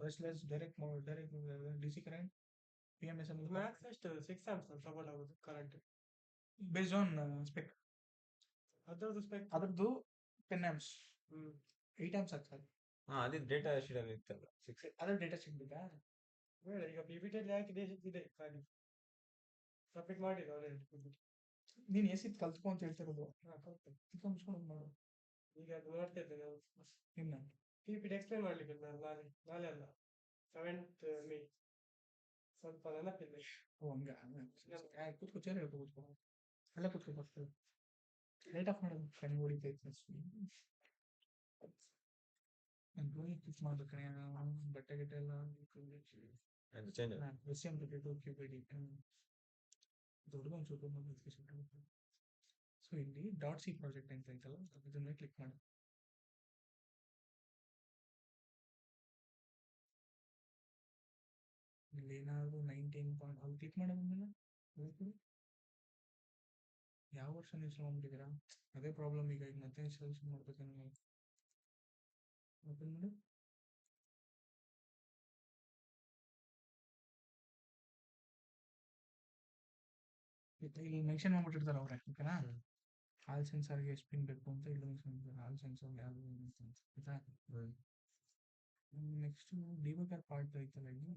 brushless, direct DC current, PMSM. Max ಎಷ್ಟು 6 amps support ಆಗುತ್ತೆ current Based on spec. ಅದರದ್ದು speck ಅದರದ್ದು 10 amps. 8 amps ಆಗ್ತದೆ. ಅದೇ ಡೇಟಾ ಶೀಟ್ ಅಲ್ಲಿ ಇತ್ತಲ್ಲ ಅದ್ರ ಡೇಟಾ ಶೀಟ್ ಬೇಕಾ? ಬೇಡ, ಈಗ PPT ಅಲ್ಲಿ ಹಾಕಿದೆ ಇದೆ ಖಾಲಿ ಸಬ್ಮಿಟ್ ಮಾಡಿಲ್ಲ ಅವರೇ. ನೀನು ಎಸಿದ್ ಕಲ್ತ್ಕೊ ಅಂತ ಹೇಳ್ತಿರೋದು. ಕಲ್ತ್ಕೊಂಡು ಮಾಡು. ಈಗ ಅದು ನೋಡ್ತಾ ಇದ್ದೇನೆ ಇನ್ನ PPT ಎಕ್ಸ್ಪ್ಲೈನ್ ಮಾಡ್ಲಿಕ್ಕೆ ನಾಳೆ ಅಲ್ಲ 7th May ಸ್ವಲ್ಪ ನೆನಪಿಲ್ಲ. ಕೂತ್ಕೋ ಚೇರ್ ಹೇಳ್ಕೊ ಕೂತ್ಕೋ ಅಲ್ಲೇ ಕೂತ್ಕೋ ಬರ್ತಾರೆ ಲೈಟ್ ಆಫ್ ಮಾಡೋದು ಕಣ್ಣು ಹೊಡಿತೈತೆ ಕ್ಲಿಕ್ ಮಾಡ್ಬೇಕಣೆ ಬಟ್ಟೆ ಗಿಟ್ಟೆ ಎಲ್ಲ ದೊಡ್ಡದೊಂದು ಸ್ವಲ್ಪ ಸೊ ಇಲ್ಲಿ .c ಪ್ರಾಜೆಕ್ಟ್ ಅಂತ ಐತಲ್ಲ ಇದನ್ನ ಕ್ಲಿಕ್ ಮಾಡಿ. ಇಲ್ಲಿ ಏನಾದ್ರು 19 ಅದು ಕ್ಲಿಕ್ ಮಾಡೋದ್ಮೇಲೆ ಯಾವ ವರ್ಷನ್ ಇನ್ಸ್ಟಾಲ್ ಮಾಡ್ಬಿಟ್ಟಿದ್ದೀರಾ? ಅದೇ ಪ್ರಾಬ್ಲಮ್ ಈಗ ಮತ್ತೆ ಇನ್ಸ್ಟಾಲೇಷನ್ ಮಾಡ್ಬೇಕಂದ್ರೆ ಓಪನ್ ಮಾಡಿ. ಇಲ್ಲಿ ಮೆನ್ಷನ್ ಮಾಡ್ಬಿಟ್ಟಿರ್ತಾರೆ ಅವ್ರೆ, ಓಕೆನಾ? ಹಾಲ್ ಸೆನ್ಸರ್ಗೆ ಎಷ್ಟು ಪಿನ್ ಬೇಕು ಅಂತ ಇಲ್ಲಿ ಮೆನ್ಷನ್ ಮಾಡ್ತಾರೆ. ಹಾಲ್ ಸೆನ್ಸರ್ ಯಾವುದು ಆಯ್ತಾ? ನೆಕ್ಸ್ಟ್ ಡಿಬಗರ್ ಪಾರ್ಟ್ ಐತಲ್ಲ ಇಲ್ಲಿ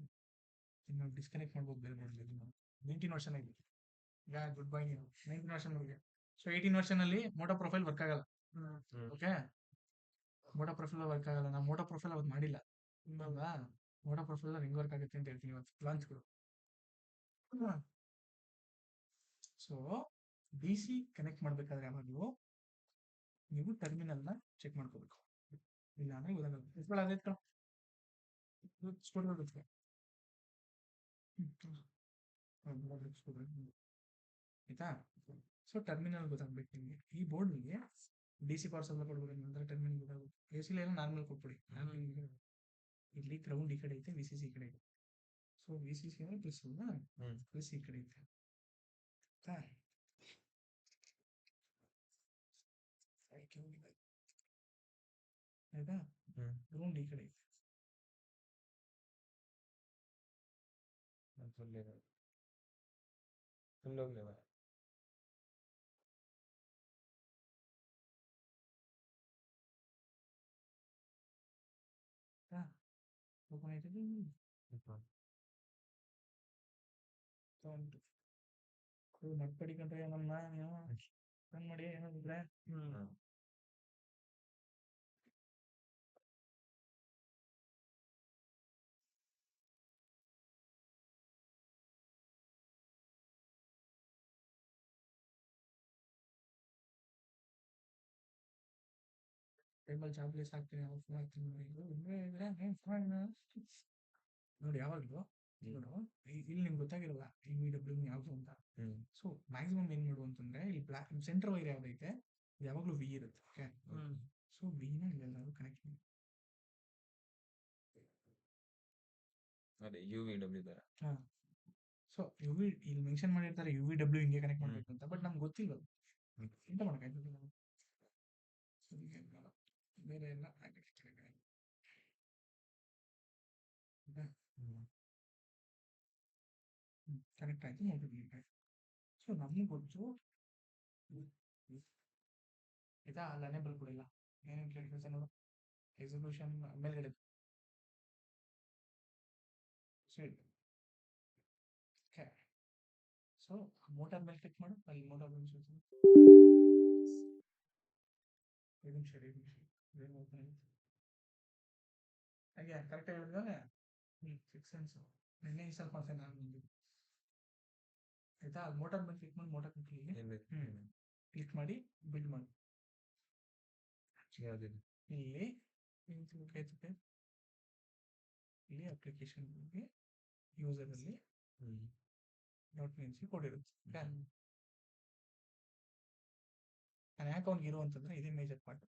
ಇನ್ನು ಡಿಸ್ಕನೆಕ್ಟ್ ಮಾಡ್ಬೋದು ಬೇರೆ ಮಾಡಲಿ. 19 ವರ್ಷನ್ ಆಗಿದೆ. ಯಾ ಗುಡ್ ಬೈ ನೀವು 19 ವರ್ಷನ್ ಅವ್ರಿಗೆ. ಸೊ 18 ವರ್ಷನ್ ಅಲ್ಲಿ ಮೋಟೋ ಪ್ರೊಫೈಲ್ ವರ್ಕ್ ಆಗಲ್ಲ. ಓಕೆ, ಮೋಟೋ ಪ್ರೊಫೈಲ್ ವರ್ಕ್ ಆಗಲ್ಲ. ನಾವು ಮೋಟೋ ಪ್ರೊಫೈಲ್ ಅವತ್ತು ಮಾಡಿಲ್ಲ ಅಲ್ವಾ? ಮೋಟೋ ಪ್ರೊಫೈಲ್ ಹೆಂಗ್ ವರ್ಕ್ ಆಗುತ್ತೆ ಅಂತ ಹೇಳ್ತೀನಿ ಇವತ್ತು ಲಾಂಚ್ಗಳು. ಸೊ DC ಕನೆಕ್ಟ್ ಮಾಡ್ಬೇಕಾದ್ರೆ ಯಾವಾಗಲೂ ನೀವು ಟರ್ಮಿನಲ್ನ ಚೆಕ್ ಮಾಡ್ಕೋಬೇಕು, ಇಲ್ಲ ಅಂದ್ರೆ ಗೊತ್ತಾಗುತ್ತೆ. ಆಯ್ತಾ? ಸೊ ಟರ್ಮಿನಲ್ ಗೊತ್ತಾಗ್ಬೇಕು ನಿಮಗೆ. ಈ ಬೋರ್ಡ್ಗೆ DC ಪವರ್ ಸಪ್ಲೈ ಕೊಡ್ಬೇಕು ಅಂದ್ರೆ ಟರ್ಮಿನಲ್ ಗೊತ್ತಾಗುತ್ತೆ. AC ಎಲ್ಲ ನಾರ್ಮಲ್ ಕೊಟ್ಬಿಡಿ. ಇಲ್ಲಿ ಗ್ರೌಂಡ್ ಈ ಕಡೆ ಐತೆ, VCC ಈ ಕಡೆ ಐತೆ. ಸೊ VCC ಅಂದ್ರೆ ಪ್ಲಸ್ ಅಲ್ವಾ, ಪ್ಲಸ್ ಈ ಕಡೆ ಐತೆ. ಆಯ್ತಾ? ಗ್ರೌಂಡ್ ಈ ಕಡೆ ಐತೆ. ಓಪನ್ ಆಯ್ತದೆ. ನಡ್ಕಡಿಕೊಂಡ್ರೆ ನಮ್ಮ ರನ್ ಮಾಡಿ ಏನಾದ್ರೆ ಟೇಬಲ್ ಚಾಪ್ಲೇಸ್ ಹಾಕ್ತೀನಿ, ಆಫ್ ಮಾಡ್ತೀನಿ ನೋಡಿ. ಯಾವಾಗಲೂ ನೋಡು ಇಲ್ಲಿ ನಿಮ್ಗೆ ಗೊತ್ತಾಗಿರಲ್ಲ UVW ಯಾವುದು ಅಂತ. ಸೊ ಮ್ಯಾಕ್ಸಿಮಮ್ ಏನ್ ಮಾಡು ಅಂತಂದ್ರೆ ಇಲ್ಲಿ ಬ್ಲಾಕ್ ಸೆಂಟರ್ ವೈರ್ ಯಾವ್ದೈತೆ ಯಾವಾಗಲೂ V ಇರುತ್ತೆ. ಓಕೆ, ಸೊ ವಿನ ಇಲ್ಲೆಲ್ಲಾದ್ರೂ ಕನೆಕ್ಟ್ ಮಾಡಿ. ಅದೇ UVW ತರ. ಸೊ ಇಲ್ಲಿ ಮೆನ್ಷನ್ ಮಾಡಿರ್ತಾರೆ UVW ಹಿಂಗೆ ಕನೆಕ್ಟ್ ಮಾಡ್ಬೇಕು ಅಂತ, ಬಟ್ ನಮ್ಗೆ ಗೊತ್ತಿಲ್ಲ ಎಂತ ಮಾಡೋಕ್ಕಾಯ್ತದೆ. ಬೇರೆ ಎಲ್ಲ ಕನೆಕ್ಟ್ ಆಯ್ತು ನೋಡಿ. ಸೊ ನಮ್ಗೆ ಗೊತ್ತು ಆಯ್ತಾ? ಅಲ್ಲಿ ಅನೇಬಲ್ ಕೊಡಿಲ್ಲ. ಏನೇನು ಕೇಳ್ತಾರೆ ನೋಡು, ಎಕ್ಸಿಕ್ಯೂಷನ್ ಮೇಲ್ಗಡೆ ಓಕೆ. ಸೊ ಮೋಟಾರ್ ಮೇಲೆ ಕ್ಲಿಕ್ ಮಾಡು. ಅಲ್ಲಿ ಮೋಟಾರ್ ಹಾಗೆ ಕರೆಕ್ಟ್ ಹೇಳಿದ್ರೆ ಫಿಕ್ಸೆನ್ಸ್ ನಿನ್ನೆ ಸ್ವಲ್ಪ ನಾನು ಆಯ್ತಾ? ಅಲ್ಲಿ ಮೋಟಾರ್ ಮೇಲೆ ಕ್ಲಿಕ್ ಮಾಡಿ, ಮೋಟಾರ್ ಕ್ಲಿಕ್ ಮಾಡಿ ಬಿಲ್ಡ್ ಮಾಡಿ. ಇಲ್ಲಿ ಇಲ್ಲಿ ಅಪ್ಲಿಕೇಶನ್ ಯೂಸರ್ ಅಲ್ಲಿ .NC ಕೊಡಿರುತ್ತೆ. ನಾನು ಯಾಕೆ ಅವ್ನಿಗೆ ಇರೋ ಅಂತಂದ್ರೆ ಇದೇ ಮೇಜರ್ ಪಾರ್ಟ್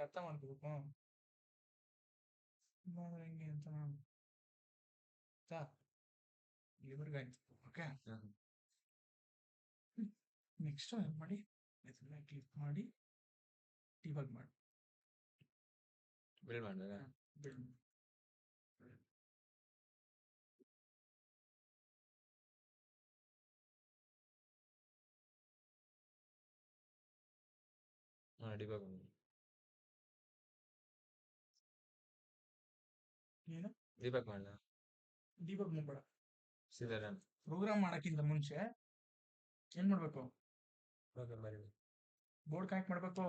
ಅರ್ಥ ಮಾಡ್ಕೋಬೇಕು. ಹೆಂಗೆ ಅಂತ ಇಲ್ಲಿವರೆಗೂ ಆಯ್ತು. ಓಕೆ, ನೆಕ್ಸ್ಟ್ ಏನು ಮಾಡಿ, ಕ್ಲಿಕ್ ಮಾಡಿ ಡಿಬಗ್ ಮಾಡಿ. ಬಿಲ್ಡ್ ಮಾಡಿದ್ರೆ ಡಿಬಾಗ್ ಏನು ಡಿಬಾಗ್ ಮಾಡಲ ಡಿಬಗ್ ಮಾಡ್ಬೇಡ. ಸೀದಾ ರನ್ ಪ್ರೋಗ್ರಾಮ್ ಮಾಡಕ್ಕಿಂತ ಮುಂಚೆ ಏನ್ ಮಾಡ್ಬೇಕು? ಪ್ರೋಗ್ರಾಮ್ ಬರೀಬೇಕು. ಬೋರ್ಡ್ ಕನೆಕ್ಟ್ ಮಾಡ್ಬೇಕು.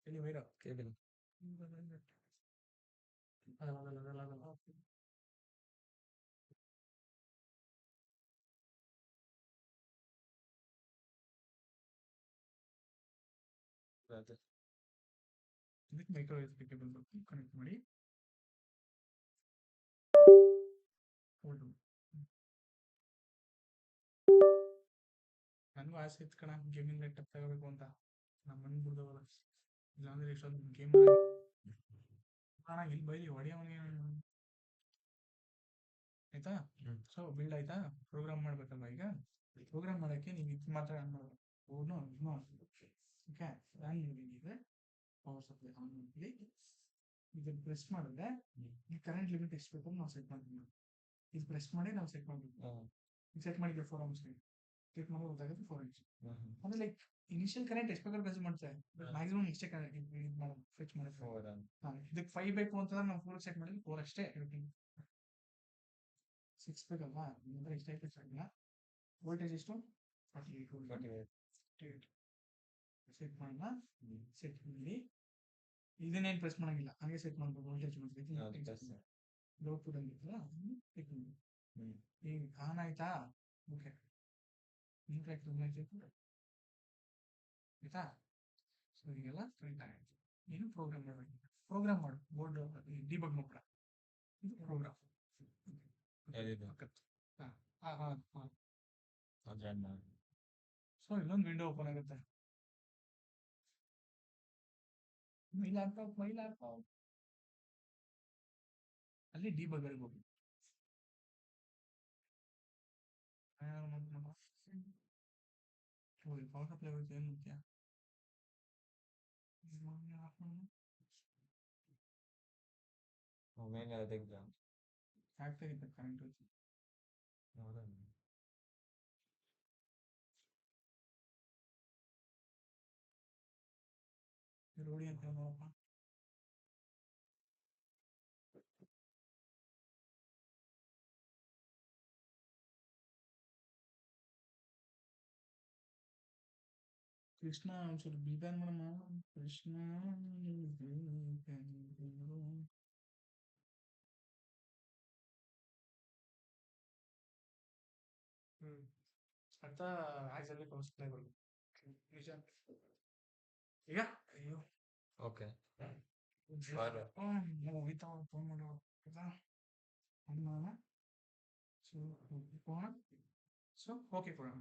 ಎಲ್ಲಿ ವೈರ ಕೇಬಲ್ ಅದಲ್ಲ. ಅದು ಇದಕ್ಕೆ ಮೈಕ್ರೋ ಎಸ್ ಕೇಬಲ್ ಕನೆಕ್ಟ್ ಮಾಡಿ. ಹೌದು, ನನಗೂ ಆಸೆ ಇತ್ತು ಕಣ ಗೇಮಿಂಗ್ ಲ್ಯಾಪ್ಟಾಪ್ ತಗೋಬೇಕು ಅಂತ. ನಮ್ಮ ಮನೆ ಬಿಡ್ದವಲ್ಲ, ಇಲ್ಲಾಂದ್ರೆ ಎಷ್ಟೊಂದು ಗೇಮ್ ಅಣ್ಣ ಇಲ್ಲಿ ಬೈಲಿ ಹೊಡೆಯವನಿಗೆ ಆಯ್ತಾ. ಸೊ ಬಿಲ್ಡ್ ಆಯ್ತಾ, ಪ್ರೋಗ್ರಾಮ್ ಮಾಡ್ಬೇಕಲ್ವಾ. ಈಗ ಪ್ರೋಗ್ರಾಮ್ ಮಾಡೋಕ್ಕೆ ನೀವು ಇದು ಮಾತ್ರ ರನ್ ಮಾಡಬೇಕು. ಓಕೆ, ರನ್ ಮಾಡಿದ್ರೆ ಪವರ್ ಸಪ್ಲೈ ಆನ್ ಮಾಡಿ ಇದನ್ನ ಪ್ರೆಸ್ ಮಾಡಿದ್ರೆ ಈ ಕರೆಂಟ್ ಲಿಮಿಟ್ ಎಷ್ಟು ಬೇಕು ನಾವು ಸೆಟ್ ಮಾಡ್ತೀವಿ. ಇದು ಪ್ರೆಸ್ ಮಾಡಿ ನಾವು ಸೆಟ್ ಮಾಡಬೇಕು. ಸೆಟ್ ಮಾಡಿದ್ರೆ 4 amps ಕ್ಲಿಕ್ ಮಾಡಿ ಗೊತ್ತಾಗುತ್ತೆ 4 amps. ಅಂದ್ರೆ ಲೈಕ್ ಇನಿಷಿಯಲ್ ಕರೆಂಟ್ ಎಷ್ಟು ಬೇಕಾದ್ರೂ ಕನ್ಸ್ಯೂಮ್ ಮಾಡ್ತಾರೆ, ಮ್ಯಾಕ್ಸಿಮಮ್ ಇಷ್ಟೇ ಇದು ಮಾಡೋದು ಫೆಚ್ ಮಾಡೋದು. ಇದಕ್ಕೆ 5 ಬೇಕು ಅಂತಂದ್ರೆ ನಾವು 4 ಸೆಟ್ ಮಾಡಿದ್ರೆ 4 ಅಷ್ಟೇ ಇರುತ್ತೆ. 6 ಬೇಕಲ್ವಾ, ಅಂದ್ರೆ ಇಷ್ಟ ಆಯ್ತು ಸಣ್ಣ. ವೋಲ್ಟೇಜ್ ಎಷ್ಟು? 48 ಸೆಟ್ ಮಾಡೋಣ. ಸೆಟ್ ಮಾಡಿ ಇದನ್ನೇನು ಪ್ರೆಸ್ ಮಾಡಂಗಿಲ್ಲ, ಹಾಗೆ ಸೆಟ್ ಮಾಡ್ಬೋದು. ವೋಲ್ಟೇಜ್ ಔಟ್ಪುಟ್ ಅಂದಿರ್ತಲ್ಲ ಈಗ ಆನ್ ಆಯ್ತಾ. ಓಕೆ, ಆಯ್ತಾ. ಸೊ ಈಗೆಲ್ಲ ಪ್ರಿಂಟ್ ಆಯ್ತು. ಏನು ಪ್ರೋಗ್ರಾಮ್ ಮಾಡಬೇಕು, ಪ್ರೋಗ್ರಾಮ್ ಮಾಡು. ಬೋರ್ಡ್ ಡಿಬಗ್ ಮಾಡ್ಬೇಡ, ಇದು ಪ್ರೋಗ್ರಾಮ್. ಸೊ ಇಲ್ಲೊಂದು ವಿಂಡೋ ಓಪನ್ ಆಗುತ್ತೆ. ಮೈ ಲ್ಯಾಪ್ಟಾಪ್ ಅಲ್ಲಿ ಡಿಬಗ್ ಹೋಗಿ ಪವರ್ ಸಪ್ಲೈ ಹೋಯ್ತು. ಏನು ಮುಖ್ಯ ಮೇಲೆ ಅದಕ್ಕೆ ಆಗ್ತಾಗಿತ್ತು ಕರೆಂಟ್ ಹೋಯ್ತು. ಹೌದಾ ರೋಡಿ ಅಂತ ನೋಡಪ್ಪ. ಕೃಷ್ಣ ಒಂಚೂರು ಬಿಬ್ಯಾನ್ ಮಾಡಮ್ಮ. ಕೃಷ್ಣ ಅಂತ ಆಕ್ಸಲ್ಲಿ ಪವರ್ ಸಪ್ಲೈ ಬರಬೇಕು ನಿಜ. ಈಗ ಅಯ್ಯೋ ಓಕೆ ಮುಗಿತಾ ಫೋನ್ ಮಾಡೋ ಮಾಡೋಣ. ಸೊ ಓಕೆ ಕೊಡೋಣ.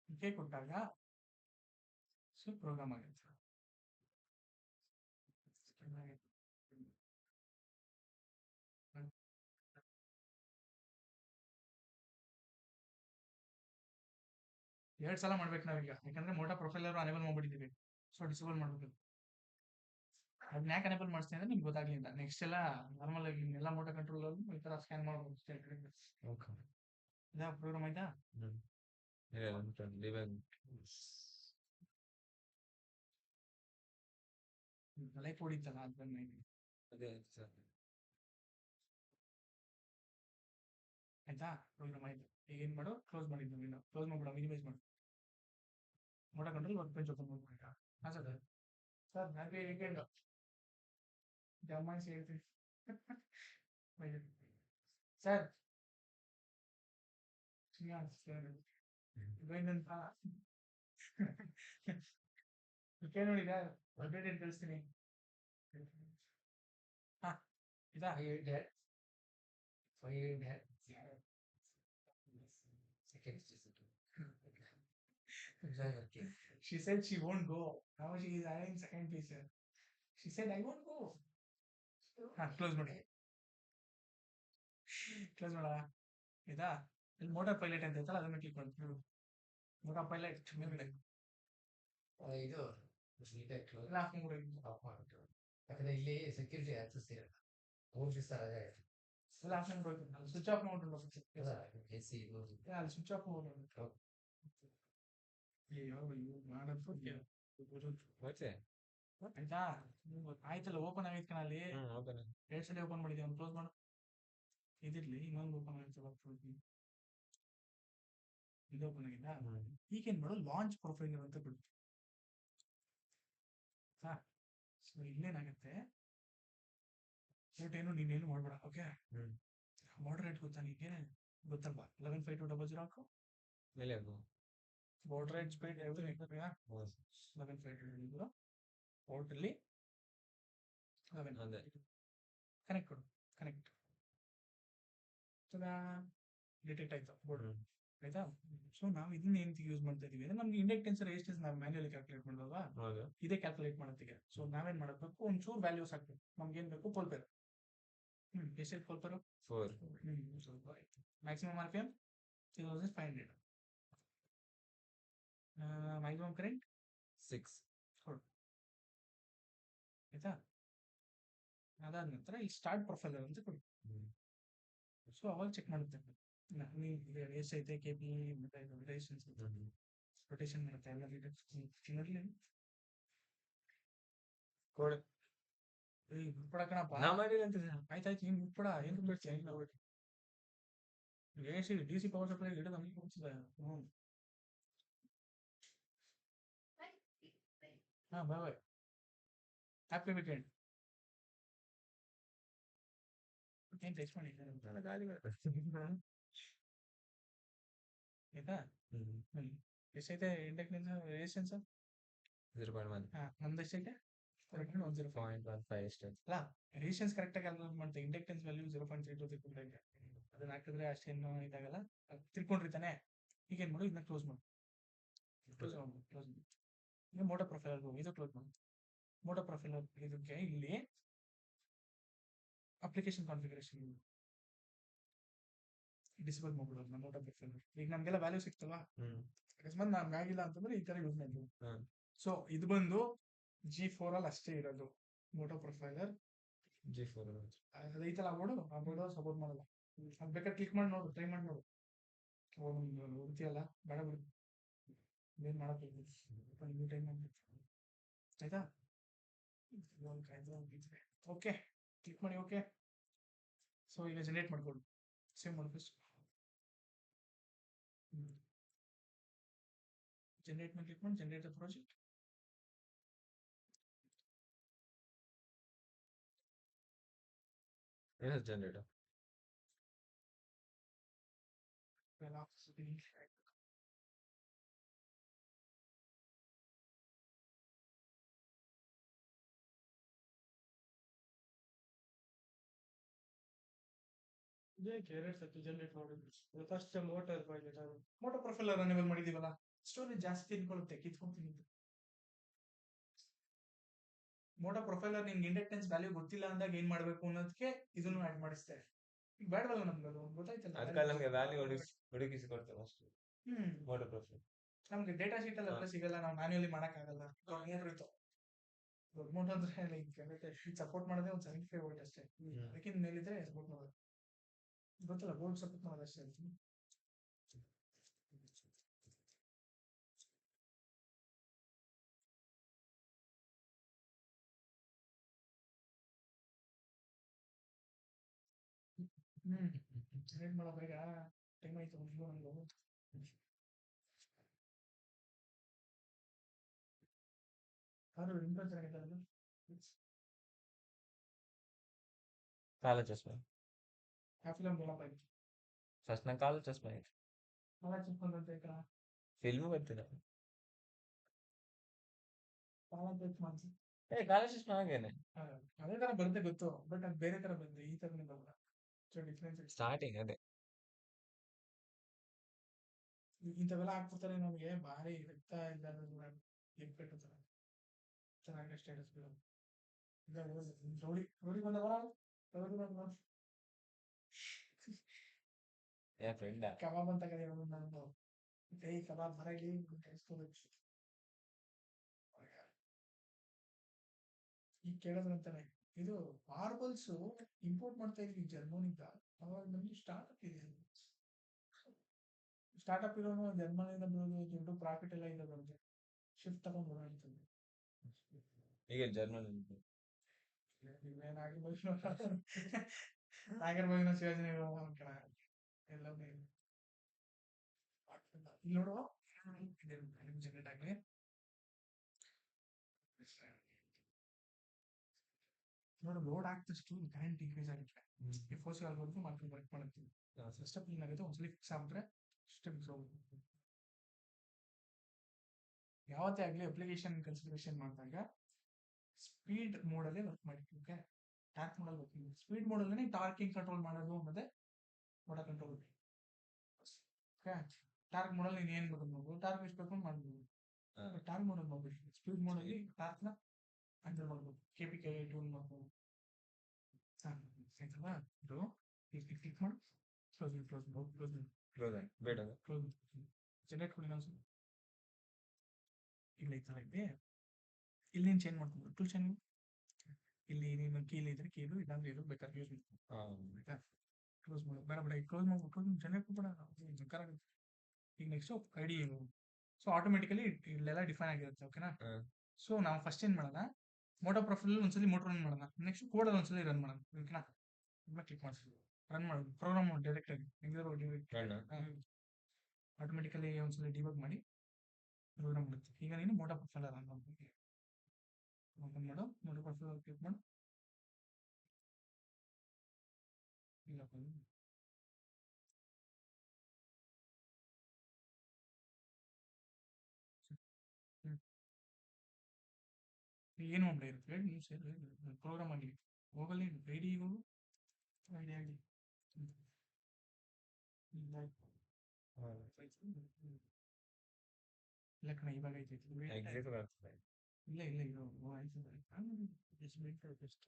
ಓಕೆ ಕೊಟ್ಟಾಗ ಸೊ ಪ್ರೋಗ್ರಾಮ್ ಆಗುತ್ತೆ. ಎರಡು ಸಲ ಮಾಡ್ಬೇಕು ನಾವೀಗ, ಯಾಕಂದ್ರೆ ಮೋಟಾ ಪ್ರೊಫೈಲರ್ ಅನೇಬಲ್ ಮಾಡ್ಬಿಟ್ಟಿದ್ದೀವಿ. ಸೊ ಡಿಸೇಬಲ್ ಮಾಡ್ಬೇಕು. ಅದನ್ನ ಯಾಕೆ ಅನೇಬಲ್ ಮಾಡಿಸ್ತೀನಿ ಅಂದ್ರೆ ನಿಮ್ಗೆ ಗೊತ್ತಾಗ್ಲಿ ಅಂತ. ನೆಕ್ಸ್ಟ್ ಎಲ್ಲ ನಾರ್ಮಲ್ ಆಗಿ ಎಲ್ಲ ಮೋಟೋ ಕಂಟ್ರೋಲ್ ಈ ತರ ಸ್ಕ್ಯಾನ್ ಮಾಡ್ಬೋದು. ಇದ ಪ್ರೋಗ್ರಾಮ್ ಆಯ್ತಾ. ತಲೆ ಕೊಡಿತಲ್ಲ ಅದನ್ನ ಅದೇ ಸರ್ ಆಯ್ತಾ. ಪ್ರೋಗ್ರಾಮ್ ಆಯ್ತು. ಈಗ ಏನ್ ಮಾಡು, ಕ್ಲೋಸ್ ಮಾಡಿದ್ದು ವಿಂಡೋ ಕ್ಲೋಸ್ ಮಾಡ್ಬಿಡ, ಮಿನಿಮೈಸ್ ಮಾಡು. Moto control work page open ಮಾಡ್ಬಿಡ. ಹಾ ಸರ್ ಸರ್ ಹ್ಯಾಪಿ ವೀಕೆಂಡ್ ಜಮಾಯಿಸಿ ಹೇಳ್ತೀನಿ ಸರ್. ಏನಂತ ನೋಡಿದ ಅಪ್ಡೇಟ್ ಕಳಿಸ್ತೀನಿ. ಹಾ ಇದಾ she said she won't go. Now she is adding second piece. She said I won't go. Close ಮಾಡಿ. ಕ್ಲೋಸ್ ಮಾಡ. ಇದಾ ಇಲ್ಲಿ ಮೋಟಾರ್ ಪೈಲಟ್ ಅಂತ ಐತಲ್ಲ ಅದನ್ನ ಕ್ಲಿಕ್ ಮಾಡ್ತೀವಿ. ಮೋಟಾರ್ ಪೈಲಟ್ ಮೇಲ್ಗಡೆ ಇದು ಎಲ್ಲ ಆಫ್ ಮಾಡ್ಬಿಟ್ಟು, ಯಾಕಂದ್ರೆ ಇಲ್ಲಿ ಸೆಕ್ಯೂರಿಟಿ ಆಕ್ಸೆಸ್ ಇರಲ್ಲ. 3 ದಿವಸ ರಜೆ ಆಯ್ತು. ಎಲ್ಲ ಆಫ್ ಮಾಡ್ಬಿಟ್ಟು ಸ್ವಿಚ್ ಆಫ್ ಮಾಡ್ಬಿಟ್ಟು ಎಸಿ ಅಲ್ಲಿ ಸ್ವಿಚ್ ಆಫ್ ಮಾಡ್ಬಿಟ್ಟು ಮಾಡೋದು ಮತ್ತೆ ಆಯ್ತಾ ಆಯ್ತಲ್ಲ ಓಪನ್ ಆಗೈತ್ ಕಣಲ್ಲಿ ಓಪನ್ 2 ಸಲ ಓಪನ್ ಮಾಡಿದ್ವಿ ಒಂದು ಕ್ಲೋಸ್ ಮಾಡು ಇದಿರ್ಲಿ ಇನ್ನೊಂದು ಓಪನ್ ಆಗೈತಲ್ಲ ಇದು ಓಪನ್ ಆಗಿಲ್ಲ ಈಗೇನ್ ಮಾಡು ಲಾಂಚ್ ಪ್ರೊಫೈಲ್ ಅಂತ ಕೊಡು ಸೊ ಇಲ್ಲೇನಾಗುತ್ತೆ ಏನು ನೀನೇನು ಮಾಡ್ಬೇಡ ಓಕೆ ಮಾಡರೇಟ್ ಗೊತ್ತಾ ನಿಮಗೆ ಗೊತ್ತಲ್ವಾ 115200 ಹಾಕು ಮೇಲೆ ಅದು ಮಾಡರೇಟ್ ಸ್ಪೀಡ್ 115200 ಪೋರ್ಟಲ್ಲಿ 11 ಅದೇ ಕನೆಕ್ಟ್ ಕೊಡು ಕನೆಕ್ಟ್ ಡಿಟೆಕ್ಟ್ ಆಯ್ತು ಬೋರ್ಡ್ ಆಯ್ತಾ ಸೊ ನಾವು ಇದನ್ನ ಏನ್ ಯೂಸ್ ಮಾಡ್ತಾ ಇದೀವಿ ಅಂದ್ರೆ ನಮ್ಗೆ ಇಂಡಕ್ಟೆನ್ಸ್ ರೆಸಿಸ್ಟೆನ್ಸ್ ನಾವು ಮ್ಯಾನ್ಯುಯಲಿ ಕ್ಯಾಲ್ಕುಲೇಟ್ ಮಾಡೋದಲ್ವಾ ಹೌದು ಇದೇ ಕ್ಯಾಲ್ಕುಲೇಟ್ ಮಾಡೋದಕ್ಕೆ ಸೊ ನಾವೇನ್ ಮಾಡಬೇಕು ಒಂಚೂರು ವ್ಯಾಲ್ಯೂಸ್ ಹಾಕ್ಬೇಕು ನಮ್ಗೆ ಏನ್ ಬೇಕು ಪೋಲ್ಪೇರ್ ಎಷ್ಟೇ ಪೋಲ್ಪೇರ್ 4 ಸ್ವಲ್ಪ maximum R P M 2500 maximum current 6 ಆಯ್ತಾ ಅದಾದ ನಂತರ ಇಲ್ಲಿ ಸ್ಟಾರ್ಟ್ ಪ್ರೊಫೈಲರ್ ಅಂತ ಕೊಡಿ ಸೊ ಅವಾಗ ಚೆಕ್ ಮಾಡುತ್ತೆ ಎಷ್ಟೈತೆ ಕೆ ಪಿ ಮತ್ತೆ ರೊಟೇಷನ್ ಮಾಡುತ್ತೆ ಎಲ್ಲ ಡೀಟೇಲ್ಸ್ ಕೊಡು ಬಿಟ್ಬಿಡ ಕಣಪ್ಪ ನಾ ಮಾಡಿಲ್ಲ ಅಂತ ಆಯ್ತಾಯ್ತು ನೀನ್ ಬಿಟ್ಬಿಡ ಏನು ಬಿಡ್ತೀಯ AC D C power supply ಗಿಡ ನಮಗೆ ಕೊಡ್ತಿದೆ ಹಾ ಬಾಯ್ ಬಾಯ್ ಹ್ಯಾಪಿ ವೀಕೆಂಡ್ ಏನ್ ಟೆಸ್ಟ್ ಮಾಡಿದ್ದಾರೆ ಗಾಳಿ ಆಯ್ತಾ ಎಷ್ಟೈತೆ ಇಂಡಕ್ಟೆನ್ಸ್ ರೆಸಿಸ್ಟೆನ್ಸ್ 0.1 ನಮ್ದು ಎಷ್ಟೈತೆ 0.15 ಅಷ್ಟೇ ಅಲ್ಲ ರೆಸಿಸ್ಟೆನ್ಸ್ ಕರೆಕ್ಟಾಗಿ ಕ್ಯಾಲ್ಕುಲೇಟ್ ಮಾಡ್ತೀವಿ ಇಂಡಕ್ಟೆನ್ಸ್ ವ್ಯಾಲ್ಯೂ 0.32 ತಿಳ್ಕೊಂಡ್ರೆ ಅದನ್ನ ಹಾಕಿದ್ರೆ ಅಷ್ಟೇನು ಇದಾಗಲ್ಲ ತಿಳ್ಕೊಂಡಿರ್ತಾನೆ ಈಗ ಏನ್ ಮಾಡು ಇದನ್ನ ಕ್ಲೋಸ್ ಮಾಡು ಕ್ಲೋಸ್ ಈಗ ಮೋಟರ್ ಪ್ರೊಫೈಲ್ ಇದು ಕ್ಲೋಸ್ ಮಾಡು ಮೋಟರ್ ಪ್ರೊಫೈಲ್ ಇದಕ್ಕೆ ಇಲ್ಲಿ ಅಪ್ಲಿಕೇಶನ್ ಕಾನ್ಫಿಗರೇಷನ್ ಡಿಸೇಬಲ್ ಮಾಡ್ಬಿಡೋದು ನಮ್ಮ ಮೋಟರ್ ಪ್ರೊಫೈಲ್ ಈಗ ನಮ್ಗೆಲ್ಲ ವ್ಯಾಲ್ಯೂ ಸಿಕ್ತಲ್ವಾ ಅಕಸ್ಮಾತ್ ನಮ್ಗೆ ಆಗಿಲ್ಲ ಅಂತಂದ್ರೆ ಈ ತರ ಯೂಸ್ ಮಾಡ್ಬೋದು ಸೊ ಇದು ಬಂದು G4 ಅಲ್ಲಿ ಅಷ್ಟೇ ಇರೋದು ಮೋಟೋ ಪ್ರೊಫೈಲರ್ G4 ಅದೈತಲ್ಲ ಆ ಬೋರ್ಡ್ ಸಪೋರ್ಟ್ ಮಾಡಲ್ಲ ಅದು ಬೇಕಾದ್ರೆ ಕ್ಲಿಕ್ ಮಾಡಿ ನೋಡು ಟ್ರೈ ಮಾಡಿ ನೋಡು ಹುಡ್ತಿಯಲ್ಲ ಬೇಡ ಬಿಡು ಏನ್ ಮಾಡಬೇಕು ಟೈಮ್ ಆಯ್ತಾ ಓಕೆ ಕ್ಲಿಕ್ ಮಾಡಿ ಓಕೆ ಸೊ ಈಗ ಜನರೇಟ್ ಮಾಡ್ಕೊಡು ಸೇವ್ ಮಾಡು ಫಸ್ಟ್ ಜನರೇಟ್ ಮೇಲೆ ಕ್ಲಿಕ್ ಮಾಡಿ ಜನರೇಟ್ ದ ಪ್ರಾಜೆಕ್ಟ್ ಏನು ಜನರೇಟರ್ ಜನರೇಟ್ ಮಾಡಿದ್ರು first motor Moto profiler enable ಮಾಡಿದೀವಲ್ಲ ಸ್ಟೋರೇಜ್ ಜಾಸ್ತಿ ತಿನ್ಕೊಳ್ಳುತ್ತೆ ಕಿತ್ಕೊಂತೀನಿ ಮೋಟೋ ಪ್ರೊಫೈಲರ್ ನಿಮ್ಗೆ ಇಂಡಕ್ಟೆನ್ಸ್ ವ್ಯಾಲ್ಯೂ ಗೊತ್ತಿಲ್ಲ ಅಂದಾಗ ಏನ್ ಮಾಡ್ಬೇಕು ಅನ್ನೋದಕ್ಕೆ ಇದನ್ನು ಆಡ್ ಮಾಡಿಸ್ತಾರೆ ಈಗ ಬೇಡವಲ್ಲ ನಮ್ಗೆ ಅದು ಗೊತ್ತಾಯ್ತಲ್ಲ ಅದಕ್ಕೆ ನಮಗೆ ವ್ಯಾಲ್ಯೂ ಹುಡುಕಿಸಿ ಕೊಡ್ತೇವೆ ಅಷ್ಟೇ ಮೋಟರ್ ಪ್ರೊಫೈಲ್ ನಮ್ಗೆ ಡೇಟಾ ಶೀಟ್ ಎಲ್ಲ ಸಿಗಲ್ಲ ನಾವು ಮ್ಯಾನ್ಯುಯಲಿ ಮಾಡಕ್ಕಾಗಲ್ಲ ಏನಿತ್ತು ದೊಡ್ಡ ಮೋಟರ್ ಅಂದ್ರೆ ಸಪೋರ್ಟ್ ಮಾಡೋದೇ ಒಂದು 75 ವೋಲ್ಟ್ ಅಷ್ಟೇ ಅದಕ್ಕಿಂತ ಮೇಲಿದ್ರೆ ಸಪೋರ್ಟ್ ಮಾಡೋದು ಗೊತ್ತಲ್ಲ ಬೋರ್ಡ್ ಸಪೋರ್ಟ್ ಮಾಡೋದು ಅಷ್ಟೇ ಜನರೇಟ್ ಮಾಡೋ ಬೇಗ ಟೈಮ್ ಆಯ್ತು ನಂದು ಯಾರು ಇಂಪ್ರೆಸ್ ಆಗಿದ್ದಾರೆ ಕಾಲ ಚಸ್ಮಾ ಫಿಲಮ್ ಡೆವಲಪ್ ಆಯ್ತು ಫಸ್ಟ್ ನಂಗೆ ಕಾಲ ಚಸ್ಮಾ ಆಯ್ತು ಕಾಲ ಚಿಕ್ಕೊಂಡಂತೆ ಫಿಲ್ಮ್ ಗೊತ್ತಿಲ್ಲ ಕಾಲ ಚೆಕ್ ಮಾಡ್ಸಿ ಕಾಲ ಚಸ್ಮಾ ಹಾಗೇನೆ ಅದೇ ತರ ಬರುತ್ತೆ ಗೊತ್ತು ಬಟ್ ಅದು ಬೇರೆ ತರ ಬಂದಿದೆ ಈ ತರನೇ ಬರಲ್ಲ ಸೊ ಡಿಫ್ರೆನ್ಸ್ ಸ್ಟಾರ್ಟಿಂಗ್ ಅದೇ ಇಂಥವೆಲ್ಲ ಹಾಕ್ಬಿಡ್ತಾರೆ ನಮಗೆ ಭಾರಿ ರಕ್ತ ಇದ್ದಾರೆ ಕಟ್ಟುತ್ತಾರೆ ಚೆನ್ನಾಗಿ ಸ್ಟೇಟಸ್ ರೌಡಿ ರೌಡಿ ಬಂದವ ರೌಡಿ ಬಂದವ ಫ್ರೆಂಡ್ ಕಬಾಬ್ ಅಂತ ಕರೆಯೋದು ನಾನು ಕೈ ಕಬಾಬ್ ಮರಗಿ ಕಳಿಸ್ಕೋಬೇಕು ಈಗ ಕೇಳಿದ್ರು ಅಂತಾನೆ ಇದು ಮಾರ್ಬಲ್ಸ್ ಇಂಪೋರ್ಟ್ ಮಾಡ್ತಾ ಇದ್ವಿ ಜರ್ಮನಿಂದ ಅವಾಗ ನಮ್ಗೆ ಸ್ಟಾರ್ಟ್ ಆಗ್ತಿದೆ ಸ್ಟಾರ್ಟ್ಅಪ್ ಇರೋನು ಜರ್ಮನಿಯಿಂದ ಬರೋದು ದುಡ್ಡು ಪ್ರಾಫಿಟ್ ಎಲ್ಲ ಇದೆ ಬರುತ್ತೆ ಶಿಫ್ಟ್ ತಗೊಂಡು ಓಡಾಡ್ತದೆ ಈಗ ಜರ್ಮನ್ ಆಗಿರ್ಬೋದು ಯೋಜನೆ ಎಲ್ಲವೂ ಇಲ್ಲಿ ನೋಡು ಜನರೇಟ್ ಆಗಲಿ ನೋಡು ಲೋಡ್ ಆಗ್ತಷ್ಟು ಕರೆಂಟ್ ಇನ್ಕ್ರೀಸ್ ಆಗುತ್ತೆ ಎಫ್ ಆಲ್ವರೆಗೂ ಮಾರ್ಕೆಟ್ ವರ್ಕ್ ಮಾಡುತ್ತೆ ಸಿಸ್ಟಮ್ ಏನಾಗುತ್ತೆ ಒಂದ್ಸಲಿ ಫಿಕ್ಸ್ ಆಗ್ಬಿಟ್ರೆ ಸಿಸ್ಟಮ್ ಫಿಕ್ಸ್ ಹೋಗುತ್ತೆ ಯಾವತ್ತೇ ಆಗಲಿ ಅಪ್ಲಿಕೇಶನ್ ಕನ್ಸಿಡರೇಷನ್ ಮಾಡಿದಾಗ ಸ್ಪೀಡ್ ಮೋಡಲ್ಲೇ ವರ್ಕ್ ಮಾಡಿ ಓಕೆ ಟಾರ್ಕ್ ಮೋಡಲ್ಲಿ ವರ್ಕ್ ಮಾಡಿ ಸ್ಪೀಡ್ ಮೋಡಲ್ಲೇ ಟಾರ್ಕಿಂಗ್ ಕಂಟ್ರೋಲ್ ಮಾಡೋದು ಮತ್ತೆ ಮೋಡ ಕಂಟ್ರೋಲ್ ಓಕೆ ಟಾರ್ಕ್ ಮೋಡಲ್ಲಿ ನೀನು ಏನು ಬೇಕು ಮಾಡ್ಬೋದು ಟಾರ್ಕ್ ಎಷ್ಟು ಬೇಕು ಮಾಡ್ಬೋದು ಟಾರ್ಕ್ ಮೋಡಲ್ಲಿ ಮಾಡ್ಬೇಕು ಸ್ಪೀಡ್ ಮೋಡಲ್ಲಿ ಟಾರ್ಕ್ನ ಹ್ಯಾಂಡಲ್ ಮಾಡ್ಬೋದು KPK ಟ್ಯೂನ್ ಮಾಡ್ಬೋದು ಆಯ್ತಲ್ವಾ ಇದು ಕ್ಲಿಕ್ ಮಾಡು ಕ್ಲೋಸ್ ಆಗಿ ಬೇಡ ಜನರೇಟ್ ಕೊಡಿ ನಾವು ಇಲ್ಲ ಈ ಥರ ಇದೆ ಇಲ್ಲಿ ನೀನು ಚೇಂಜ್ ಮಾಡ್ಕೊಂಡು ಟೂಲ್ ಚೇಂಜ್ ಇಲ್ಲಿ ನೀನು ಕೀಲಿ ಇದ್ರೆ ಕೀಲು ಇಲ್ಲಾಂದ್ರೆ ಇದು ಬೇಕಾದ್ರೆ ಯೂಸ್ ಮಾಡ್ಕೊಂಡು ಆಯ್ತಾ ಕ್ಲೋಸ್ ಮಾಡು ಬೇಡ ಬೇಡ ಕ್ಲೋಸ್ ಮಾಡ್ಬಿಟ್ಟು ಜನರೇಟ್ ಬೇಡ ಬೇಕಾಗುತ್ತೆ ಈಗ ನೆಕ್ಸ್ಟು ID ಸೊ ಆಟೋಮೆಟಿಕಲಿ ಇಲ್ಲೆಲ್ಲ ಡಿಫೈನ್ ಆಗಿರುತ್ತೆ ಓಕೆನಾ ಸೊ ನಾವು ಫಸ್ಟ್ ಏನು ಮಾಡೋಣ ಮೋಟೋ ಪ್ರೊಫೈಲ್ ಒಂದ್ಸಲಿ ಮೋಟರ್ ರನ್ ಮಾಡೋಣ ನೆಕ್ಸ್ಟ್ ಕೋಡಲ್ಲಿ ಒಂದ್ಸಲಿ ರನ್ ಮಾಡೋಣ ಓಕೆನಾ ಕ್ಲಿಕ್ ಮಾಡಿಸಿ ರನ್ ಮಾಡೋದು ಪ್ರೋಗ್ರಾಮ್ ಡೈರೆಕ್ಟ್ ಆಗಿ ಆಟೋಮೆಟಿಕಲಿ ಒಂದ್ಸಲಿ ಡಿಬಗ್ ಮಾಡಿ ಪ್ರೋಗ್ರಾಮ್ ಮಾಡುತ್ತೆ ಈಗ ನೀನು ಮೋಟೋ ಪ್ರೊಫೈಲ್ ರನ್ ಮಾಡ್ಬೇಕು ಓಪನ್ ಮಾಡು ಮೋಟೋ ಪ್ರೊಫೈಲ್ ಕ್ಲಿಕ್ ಮಾಡು ಇಲ್ಲ ಏನು ಮಾಡಲಿ ಇರುತ್ತೆ ನೀವು ಸೇರಿ ಪ್ರೋಗ್ರಾಮ್ ಆಗಲಿ ಹೋಗಲಿ ID ಹೋಗು ID ಆಗಲಿ ಇಲ್ಲ ಕಣ ಇವಾಗ ಐತೈತಿ ಇಲ್ಲ ಇಲ್ಲ ಇದು ಆಯ್ತು ಎಷ್ಟು ಬೇಕು ಬೆಸ್ಟ್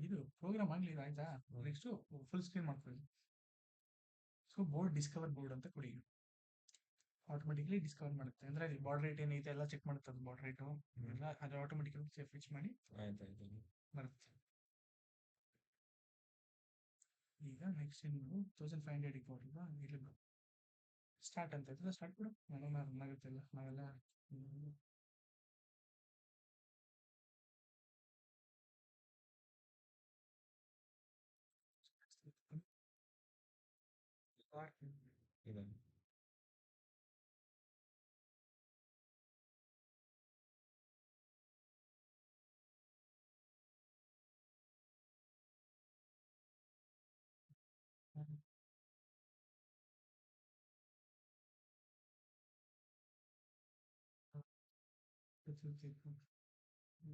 ಇದು ಪ್ರೋಗ್ರಾಮ್ ಆಗಲಿ ಆಯ್ತಾ ನೆಕ್ಸ್ಟು ಫುಲ್ ಸ್ಕ್ರೀನ್ ಮಾಡ್ಕೊಳ್ಳಿ ಸೊ ಬೋರ್ಡ್ ಡಿಸ್ಕವರ್ ಬೋರ್ಡ್ ಅಂತ ಕೊಡಿ ಆಟೋಮೆಟಿಕಲಿ ಡಿಸ್ಕವರ್ ಮಾಡುತ್ತೆ ಅಂದ್ರೆ ಬಾರ್ಡ್ ರೇಟ್ ಏನೈತೆ ಎಲ್ಲ ಚೆಕ್ ಮಾಡುತ್ತೆ ಅದು ಬಾರ್ಡ್ ರೇಟು ಎಲ್ಲ ಅದು ಆಟೋಮೆಟಿಕಲಿ ಫಿಕ್ಸ್ ಮಾಡಿ ಬರುತ್ತೆ ಈಗ ನೆಕ್ಸ್ಟ್ ಏನು 1500 ಕೊಟ್ಟಿಲ್ಲ ಇಲ್ಲಿ ಸ್ಟಾರ್ಟ್ ಅಂತ ಇರ್ತದೆ ಸ್ಟಾರ್ಟ್ ಬಿಡು ನಾವೆಲ್ಲ ರನ್ ಆಗುತ್ತೆ ಎಲ್ಲ ನಾವೆಲ್ಲ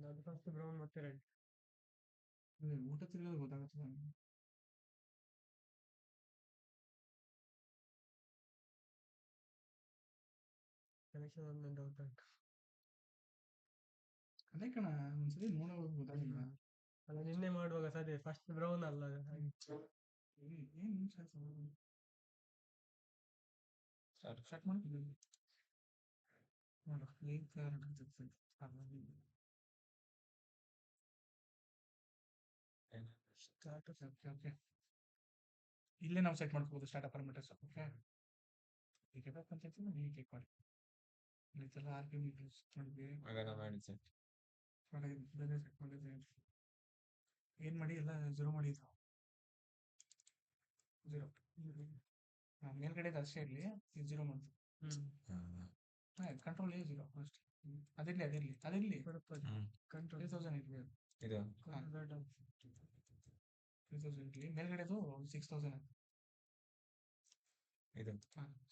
ಅದು ಫಸ್ಟ್ ಬ್ರೌನ್ ಮತ್ತೆ ರೆಡ್ ಊಟ ತಿರುಗೋದು ಗೊತ್ತಾಗುತ್ತೆ ಕನೆಕ್ಷನ್ ಒಂದು ಡೌಟ್ ಉಂಟು ಅದೇ ಕಣ ಒಂದ್ಸರಿ ನೋಡೋದು ಗೊತ್ತಾಗಿಲ್ಲ ಅಲ್ಲ ನಿನ್ನೆ ಮಾಡುವಾಗ ಸರಿ ಫಸ್ಟ್ ಬ್ರೌನ್ ಅಲ್ಲ ಏನು ನಿಮಿಷ ಸ್ಟಾರ್ಟ್ ಮಾಡಿ ನೋಡು ಲಿಂಕ್ ಓಕೆ ಇಲ್ಲೇ ನಾವು ಸೆಟ್ ಮಾಡ್ಕೋಬೋದು ಸ್ಟಾರ್ಟ್ ಪಾರಾಮೀಟರ್ಸ್ ಓಕೆ ಈಗ ಬೇಕಂತ ನೀವು ಕ್ಲಿಕ್ ಮಾಡಿ ಇಲ್ಲೆಲ್ಲ RPM ಮಾಡಿದ್ವಿ ಬೇರೆ ಸೆಟ್ ಮಾಡಿದ್ವಿ ಏನು ಮಾಡಿ ಎಲ್ಲ 0 ಮಾಡಿ ಇದು 0 ಮೇಲ್ಗಡೆ ಅಷ್ಟೇ ಇರಲಿ ಇದು 0 ಮಾಡ್ತೀವಿ ಕಂಟ್ರೋಲ್ 0 ಫಸ್ಟ್ ಅದಿರಲಿ ಕಂಟ್ರೋಲ್ 3000 ಇರಲಿ ಇದು 3000 ಇರಲಿ ಮೇಲ್ಗಡೆದು 6000 ಇದು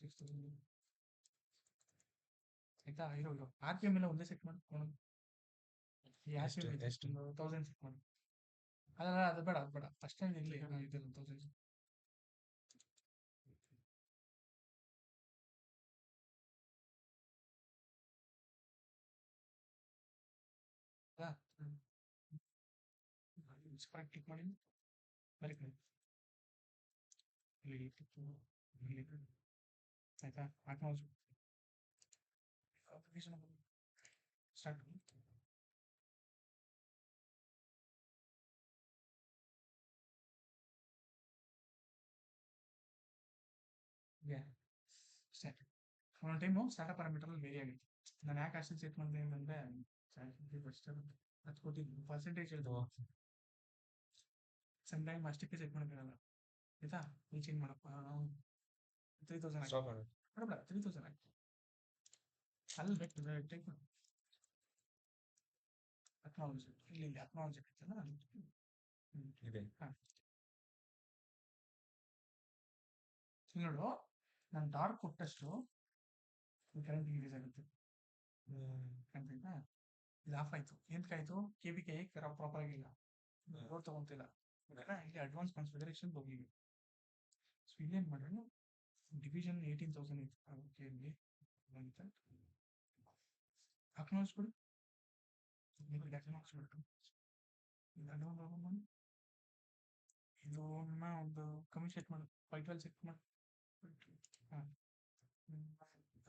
6000 ಆಯ್ತಾ ಇರೋ RPM ಎಲ್ಲ ಒಂದೇ ಸೆಟ್ ಮಾಡ್ಕೊಂಡು ಈ RPM ಎಷ್ಟು 1000 ಸೆಟ್ ಮಾಡಿ ಅದಲ್ಲ ಅದು ಬೇಡ ಫಸ್ಟ್ ಟೈಮ್ ಇರಲಿ ಇದೆಲ್ಲ 1000 ಕ್ಲಿಕ್ ಮಾಡಿ ಬರೀ ಇಲ್ಲಿ ಆಯ್ತಾ ಅಪ್ಲಿಕೇಶನ್ ಸ್ಟಾರ್ಟ್ ಅಷ್ಟೇ. ಒಂದೊಂದು ಟೈಮು ಸ್ಟಾರ್ಟಪ್ ಪ್ಯಾರಾಮೀಟರಲ್ಲಿ ವೇರಿ ಆಗುತ್ತೆ. ನಾನು ಯಾಕೆ ಅಷ್ಟು ಚೆಕ್ ಮಾಡಿದೆ ಅಂತಂದ್ರೆ ಫಸ್ಟ್ ಅದು ಕೊಟ್ಟಿದ್ದು ಪರ್ಸೆಂಟೇಜ್ ಹೇಳ್ದು ಸಮ್ ಟೈಮ್ ಅಷ್ಟಕ್ಕೆ ಚೆಕ್ ಮಾಡೋಕ್ಕಾಗಲ್ಲ ಆಯ್ತಾ. ನೀವು ಚೇಂಜ್ ಮಾಡಪ್ಪ 3000 ಸ್ಟಾಪ್ ಮಾಡು. ಮಾಡಬೇಡ 3000 ಆಯ್ತು ಅಲ್ಲಿ ಬೇಕು ಟೈಪ್ ಅಕ್ನಾಲಜ್ ಇಲ್ಲಿ ಅಕ್ನಾಲಜ್ ಆಗ್ತಲ್ಲ ಇದೆ. ನೋಡು ನಾನು ಡಾರ್ಕ್ ಕೊಟ್ಟಷ್ಟು ಕರೆಂಟ್ ರಿಲೀಸ್ ಆಗುತ್ತೆ ಆಯ್ತಾ. ಇದು ಆಫ್ ಆಯ್ತು ಎಂತಕ್ಕಾಯ್ತು KPK ಪ್ರಾಪರ್ ಆಗಿಲ್ಲ ರೋಡ್ ತಗೊಂತಿಲ್ಲ ಇಲ್ಲಿ ಅಡ್ವಾನ್ಸ್ ಕಾನ್ಫಿಗರೇಷನ್ ಹೋಗಿವಿ. ಸೊ ಇಲ್ಲೇನು ಮಾಡೋಣ ಡಿವಿಷನ್ 18,000 ಇತ್ತು ಅದಕ್ಕೆ ಇಲ್ಲಿ ಅಕ್ನಾಲಜ್ ಕೊಡು ಇದು ಒಂದು ಕಮ್ಮಿ ಸೆಟ್ ಮಾಡು 512 ಸೆಟ್ ಮಾಡು. ಹಾಂ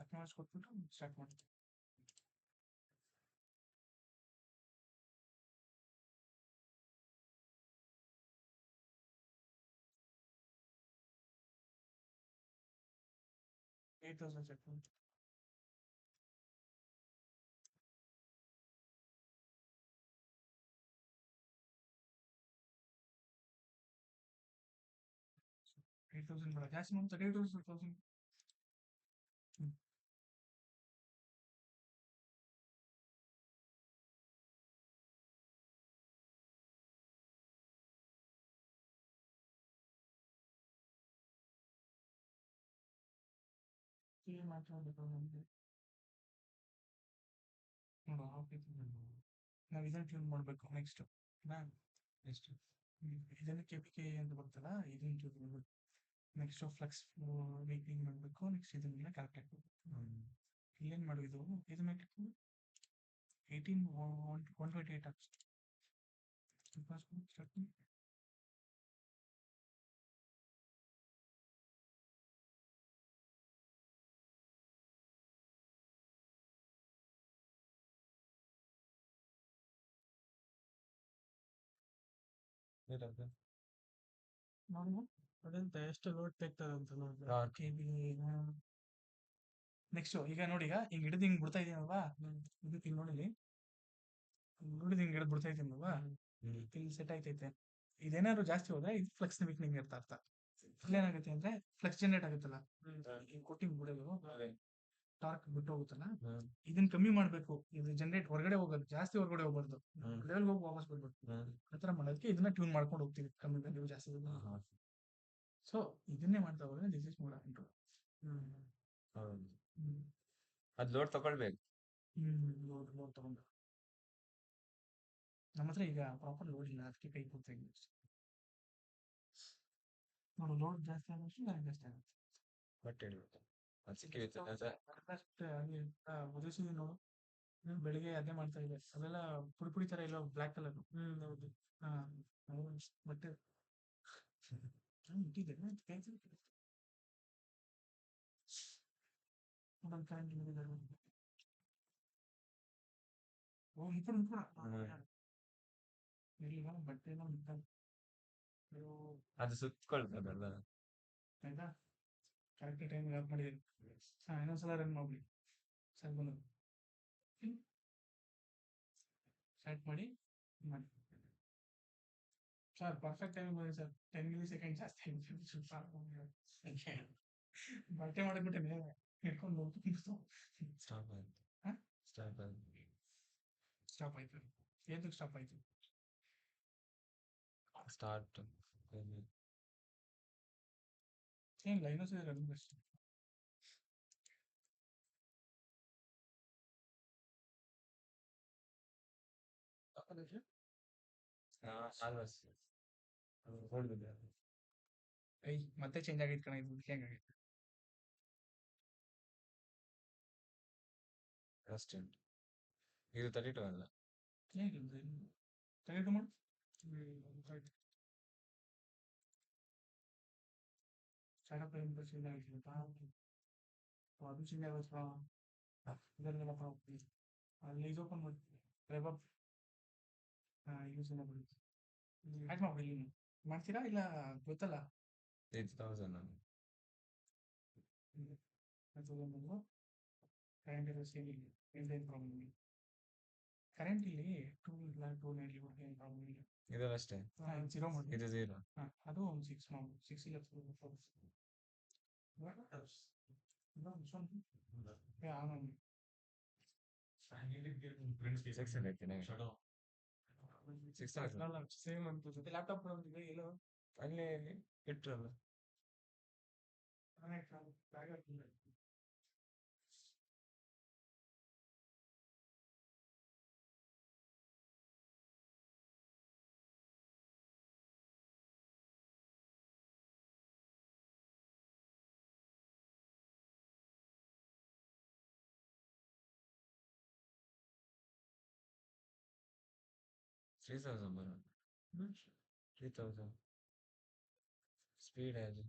ಅಕ್ನಾಲಜ್ ಕೊಟ್ಬಿಟ್ಟು ಸ್ಟಾರ್ಟ್ ಮಾಡಿ. $8,000 ಸೆಟ್ ಮಾಡಿ. $8,000 ಬೇಡ ಜಾಸ್ತಿ ಮಾಡಿ 38,000. ಏನು ಮಾತಾಡಬೇಕು ನಮಗೆ ನೋಡು ನಾವು ಇದನ್ನು ಟ್ಯೂನ್ ಮಾಡಬೇಕು ನೆಕ್ಸ್ಟ್ ಎಷ್ಟು? ಇದನ್ನು KPK ಅಂತ ಬರ್ತಲ್ಲ ಇದನ್ನು ಟ್ಯೂನ್ ಮಾಡಬೇಕು. ನೆಕ್ಸ್ಟ್ ಫ್ಲಕ್ಸ್ ವೀಕ್ಲಿಂಗ್ ಮಾಡಬೇಕು. ನೆಕ್ಸ್ಟ್ ಇದನ್ನೆಲ್ಲ ಕರೆಕ್ಟ್ ಹಾಕಬೇಕು. ಇಲ್ಲೇನು ಮಾಡು ಇದು ಮೇಲೆ 128 ಹಾಕ್ಸ್ ಸ್ಟಾರ್ಟ್ ಮಾಡಿ. ಏನಂತ? ನೋಡು ಅದೆಂತ ಎಷ್ಟು ಲೋಡ್ ತೆಗ್ತದೆ ಅಂತ ನೋಡಿ Dark. ನೆಕ್ಸ್ಟ್ ಈಗ ನೋಡಿ ಈಗ ಹಿಂಗ್ ಹಿಡಿದು ಹಿಂಗ್ ಬಿಡ್ತಾ ಇದೀನಲ್ವಾ ಇದಕ್ಕೆ ಇಲ್ಲಿ ನೋಡಿಲಿ ನೋಡಿದ್ ಹಿಂಗ್ ಹಿಡಿದು ಬಿಡ್ತಾ ಇದೀನಲ್ವಾ ಇಲ್ಲಿ ಸೆಟ್ ಆಯ್ತೈತೆ. ಇದೇನಾದ್ರು ಜಾಸ್ತಿ ಹೋದ್ರೆ ಇದು ಫ್ಲಕ್ಸ್ ವೀಕ್ನಿಂಗ್ ಇರ್ತಾ ಅರ್ಥ. ಇಲ್ಲೇನಾಗುತ್ತೆ ಅಂದ್ರೆ ಫ್ಲಕ್ಸ್ ಜನರೇಟ್ ಆಗುತ್ತಲ್ಲ ಹಿಂಗ್ ಕೊಟ್ಟು ಹಿಂಗ್ ಬಿಡೋದು ಟಾರ್ಕ್ ಬಿಟ್ಟು ಹೋಗುತ್ತಲ್ಲ ಇದನ್ನ ಕಮ್ಮಿ ಮಾಡ್ಬೇಕು. ಇದು ಜನರೇಟ್ ಹೊರಗಡೆ ಹೋಗೋದು ಜಾಸ್ತಿ ಹೊರಗಡೆ ಹೋಗ್ಬಾರ್ದು ಲೆವೆಲ್ ಹೋಗಿ ವಾಪಸ್ ಬರ್ಬೇಕು. ಆ ಥರ ಮಾಡೋದಕ್ಕೆ ಇದನ್ನ ಟ್ಯೂನ್ ಮಾಡ್ಕೊಂಡು ಹೋಗ್ತೀವಿ ಕಮ್ಮಿ ವ್ಯಾಲ್ಯೂ ಜಾಸ್ತಿ. ಸೊ ಇದನ್ನೇ ಮಾಡ್ತಾ ಹೋದ್ರೆ ದಿಸ್ ಇಸ್ ಮೋರ್ ಇಂಟ್ರೋ. ಅದ್ ಲೋಡ್ ತಗೊಳ್ಬೇಕು. ಲೋಡ್ ತಗೊಂಡು ನಮ್ಮ ಹತ್ರ ಈಗ ಪ್ರಾಪರ್ ಲೋಡ್ ಇಲ್ಲ ಅದಕ್ಕೆ ಕೈ ಕೂತಾ ನೋಡು ಲೋಡ್ ಜಾಸ್ತಿ ಆದಷ್ಟು ನನಗೆ ಜಾಸ್ತಿ ಆಗುತ್ತೆ. ಬಟ್ ಹೇಳ್ಬೇಕು ಅದು ಸಿಕ್ಕಿರುತ್ತೆ. ಒದಿಸಿದೀನಿ ನೋಡು ಬೆಳಿಗ್ಗೆ ಅದೇ ಮಾಡ್ತಾ ಇದೆ ಅದೆಲ್ಲ ಪುಡಿ ಪುಡಿ ತರ ಇಲ್ಲ ಬ್ಲ್ಯಾಕ್ ಕಲರ್. ಹೌದು ಬಟ್ಟೆ ಇಟ್ಟಿದ್ದೆ ಕರೆಂಟ್ ಓ ಇಲ್ಲ ಬಟ್ಟೆ ಎಲ್ಲ ಅದು ಸುತ್ಕೊಳ್ತದಲ್ಲ. ಆಯ್ತಾ ಕರೆಕ್ಟ್ ಟೈಮ್ ಆಫ್ ಮಾಡಿದ್ದೀನಿ. ಇನ್ನೊಂದ್ಸಲ ರನ್ ಮಾಡ್ಬಿಡಿ ಸರ್ ಬಂದು ಸ್ಟಾರ್ಟ್ ಮಾಡಿ ಸರ್ ಪರ್ಫೆಕ್ಟ್ ಟೈಮ್ ಬಂದಿದೆ ಸರ್ 10 ಮಿಲಿಸೆಕೆಂಡ್ ಜಾಸ್ತಿ ಬಟ್ಟೆ ಮಾಡಿಬಿಟ್ಟೆ ಮೇಲೆ ಹಿಡ್ಕೊಂಡು ಹೋಗ್ಬಿಟ್ಟು ಸ್ಟಾಪ್ ಆಯ್ತು. ಹಾಂ ಸ್ಟಾಪ್ ಆಯ್ತು. ಸ್ಟಾಪ್ ಆಯ್ತು. ಏನಕ್ಕೆ ಸ್ಟಾಪ್ ಆಯ್ತು? ಸ್ಟಾರ್ಟ್ ಏನಿಲ್ಲ ಇನ್ನೊಂದ್ಸಲ ರನ್ ಅಷ್ಟೇ. ಐ ಮತ್ತೆ ಚೇಂಜ್ ಆಗೈತೆ ಕಣ ಇದು ಹೆಂಗಾಗೈತೆ? ಅಷ್ಟೆಂಟ್ ಇದು 32 ಅಲ್ಲ. ಹೇಗಿಲ್ಲ 32 ಮಾಡು. ಸ್ಟಾರ್ಟಪ್ ಚೇಂಜ್ ಆಗಿಲ್ಲ ಅದು ಚೇಂಜ್ ಆಗುತ್ತೆ. ಇದನ್ನೆಲ್ಲ ಅಲ್ಲಿ ಇದು ಓಪನ್ ಮಾಡಿ ವೆಬ್ ಯೂಸ್ ಆ್ಯಡ್ ಮಾಡ್ಬಿಡಿ. ಮಾಡ್ತೀರಾ ಇಲ್ಲ ಗೊತ್ತಲ್ಲ 8,000 5,000 ಕರೆಂಟ್ ಇರೋ ಸೇಮ್ ಇಲ್ಲ ಏನು ಪ್ರಾಬ್ಲಮ್ ಇಲ್ಲ. ಕರೆಂಟ್ ಇಲ್ಲಿ 290 ಏನು ಪ್ರಾಬ್ಲಮ್ ಇಲ್ಲ. ಇದರಷ್ಟೇ. ಜೀರೋ ಮಾಡಿ ಇದು 0. ಅದು ಒಂದು 6 ಮಾಡಿ 6 ಇಲ್ಲ 4. ಸೇಮ್ ಅಂತ ಲ್ಯಾಪ್ಟಾಪ್ ಏನು ಅಲ್ಲಿ ಇಟ್ರಲ್ಲ. $3,000 ಬರೋದು. 3,000 ಸ್ಪೀಡ್ ಅದು.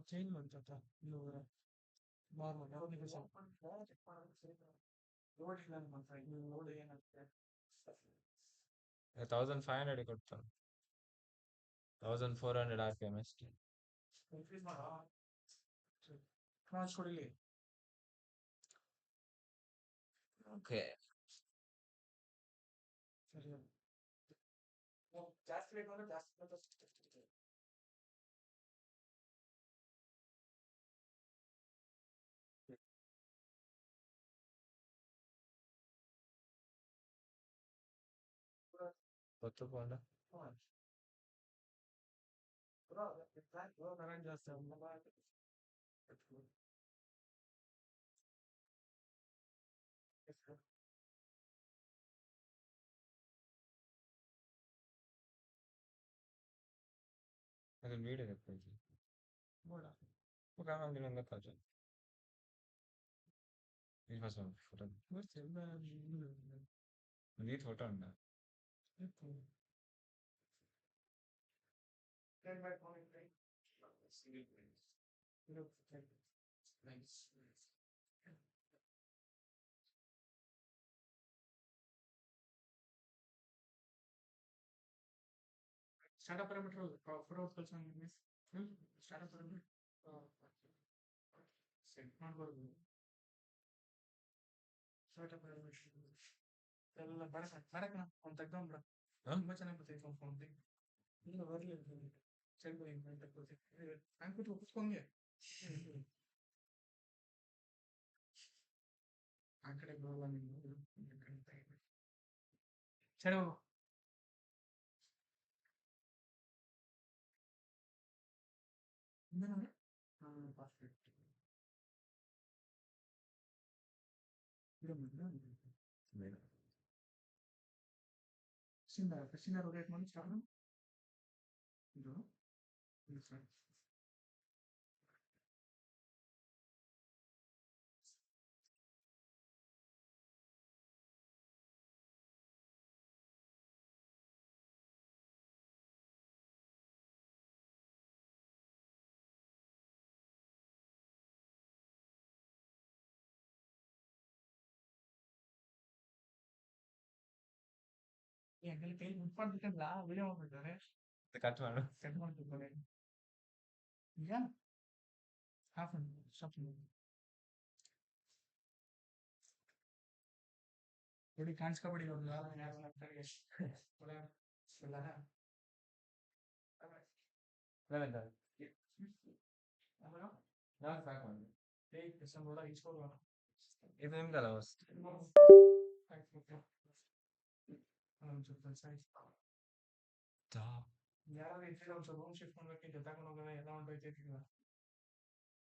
ಚೇಂಜ್ ಮಾಡ್ತಾ ನಾರ್ಮಲ್ ಲೋಡ್ ಇಲ್ಲ ಮಾತ್ರ ಲೋಡ್ ಏನಾಗುತ್ತೆ 1,500 ಕೊಡ್ತಾನೆ. 1,400 RPM ಅಷ್ಟೇ. ಇನ್ಕ್ರೀಸ್ ಮಾಡ ಕ್ರಾಸ್ ಕೊಡಿಲಿ. ಓಕೆ. ಸರಿ ಜಾಸ್ತಿ ಬೇಕು ಅಂದ್ರೆ ಜಾಸ್ತಿ $10 ಪೌಂಡ. ಕರೆಂಟ್ ಜಾಸ್ತಿ ಅದನ್ನ ವೀಡಿಯೋ ತೆಕ್ಕೊಳ್ತೀನಿ. ಮುಖಾಂತರ ಒಂದು ಕಾಜು. ಇದು ಫಸ್ಟ್ ಫೋಟೋ. ನೀಟ್ ಫೋಟೋ ಉಂಟಾ? ಸ್ಟಾರ್ಟಪ್ ಪ್ಯಾರಾಮೀಟರ್ ಫೋಟೋ ಕಳ್ಸಂಗೆ ಸ್ಟಾರ್ಟಪ್ ಪ್ಯಾರಾಮೀಟರ್ ಸೆಟ್ ಮಾಡ್ಬಾರ್ದು. ಸ್ಟಾರ್ಟಪ್ ಪ್ಯಾರಾಮೀಟರ್ ಎಲ್ಲ ಬರಕಣ ಅವ್ನು ತೆಗ್ದೊಂಬಿಡ. ತುಂಬ ಚೆನ್ನಾಗಿ ಬರ್ತೈತೆ ಅವ್ನು ಫೋನ್ ಇಲ್ಲ ಬರಲಿ ಸರಿ ನಾನು ಕೂತು ಒಪ್ಪಿಸ್ಕೊಂಗೆ ಆ ಕಡೆ ಬರಲ್ಲ ನೀವು ಸರಿ ಹೋಗು. ಕ್ರಿಸ್ಟಿನ ರೊಟೇಟ್ ಮಾಡಿ ಸ್ಟಾರ್ಟ್ ಇದು ಹೆಂಗೆಲ್ಲ ಕೈ ಮುಟ್ಪಾಡ್ಬೇಕಲ್ಲ ವಿಡಿಯೋ ಮಾಡ್ಬಿಟ್ಟಾರೆ ಕಟ್ ಮಾಡು. ಕಟ್ ಮಾಡ್ತಿದ್ದಾರೆ ಈಗ ಹಾಫ್ ಸ್ಟಾಪ್ ನೋಡಿ ಕಾಣಿಸ್ಕೊಬೇಡಿ ಅವ್ರನ್ನ ಇದು ನಿಮ್ದಲ್ಲ ಹೊಸ್ತು. ಯಾರು ಇದ್ರೆ ಒಂದು ರೂಮ್ ಶಿಫ್ಟ್ ಮಾಡ್ಬೇಕು ಜೊತೆ ಹೋಗೋಣ ಎಲ್ಲ ಹೊಂಟೋಯ್ತೈತಿ ಈಗ